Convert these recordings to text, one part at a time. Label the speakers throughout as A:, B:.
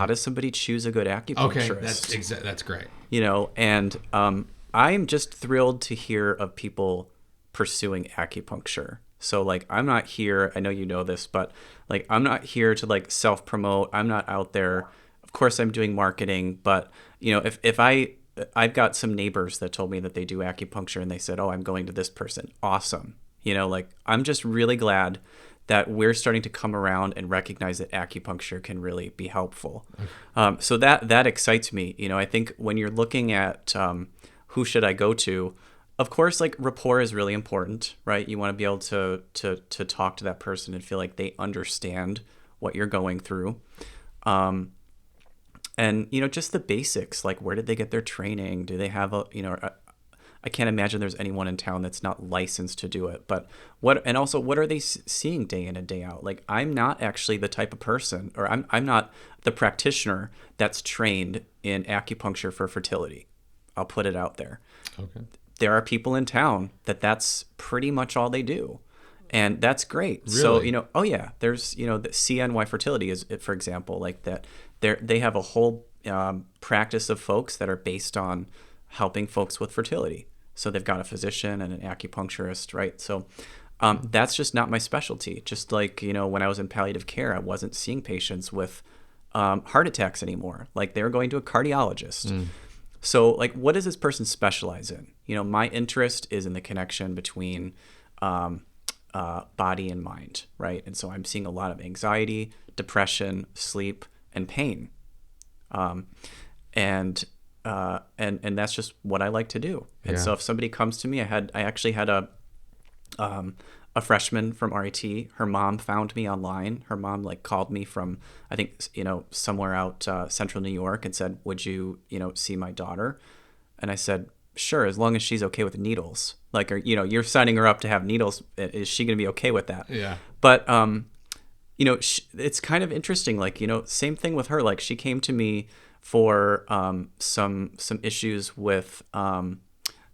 A: how does somebody choose a good
B: Okay,
A: acupuncturist?
B: that's great.
A: And I'm just thrilled to hear of people pursuing acupuncture. So like I'm not here, I know you know this, but like I'm not here to like self promote. I'm not out there. Of course I'm doing marketing, but if I've got some neighbors that told me that they do acupuncture and they said, "Oh, I'm going to this person." Awesome. Like I'm just really glad that we're starting to come around and recognize that acupuncture can really be helpful. So that excites me. I think when you're looking at who should I go to, of course, like rapport is really important, right? You want to be able to talk to that person and feel like they understand what you're going through. And just the basics, like where did they get their training? Do they have I can't imagine there's anyone in town that's not licensed to do it. But what are they seeing day in and day out? Like I'm not actually the type of person, or I'm not the practitioner that's trained in acupuncture for fertility. I'll put it out there.
B: Okay.
A: There are people in town that's pretty much all they do. And that's great. So,
B: Really?
A: oh yeah, there's, the CNY fertility is, for example, like that. They have a whole practice of folks that are based on helping folks with fertility. So they've got a physician and an acupuncturist, right? So that's just not my specialty. Just like, when I was in palliative care, I wasn't seeing patients with heart attacks anymore. Like they were going to a cardiologist. So like, what does this person specialize in? My interest is in the connection between body and mind, right? And so I'm seeing a lot of anxiety, depression, sleep, and pain. And that's just what I like to do. And
B: Yeah.
A: so if somebody comes to me, I actually had a freshman from RIT. Her mom found me online. Her mom like called me from, I think, somewhere out central New York and said, "Would you, see my daughter?" And I said, "Sure, as long as she's okay with needles. Like, you're signing her up to have needles. Is she going to be okay with that?"
B: Yeah.
A: But it's kind of interesting. Like, same thing with her. Like, she came to me for some issues with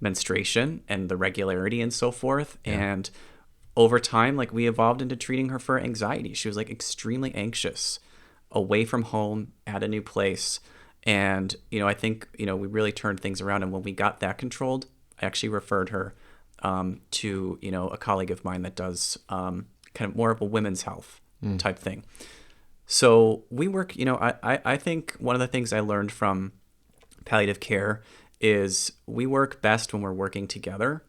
A: menstruation and the regularity and so forth.
B: Yeah.
A: And over time, like we evolved into treating her for anxiety. She was like extremely anxious, away from home, at a new place. And, I think, we really turned things around. And when we got that controlled, I actually referred her to, a colleague of mine that does kind of more of a women's health type thing. So we work, I think one of the things I learned from palliative care is we work best when we're working together.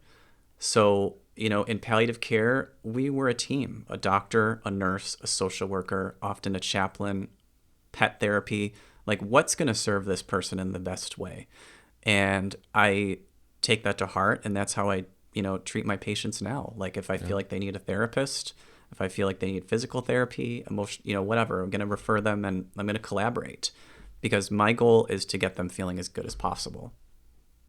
A: So, in palliative care, we were a team, a doctor, a nurse, a social worker, often a chaplain, pet therapy. Like, what's going to serve this person in the best way? And I take that to heart, and that's how I, treat my patients now. Like, if I feel like they need a therapist, if I feel like they need physical therapy, emotion, whatever, I'm going to refer them and I'm going to collaborate because my goal is to get them feeling as good as possible.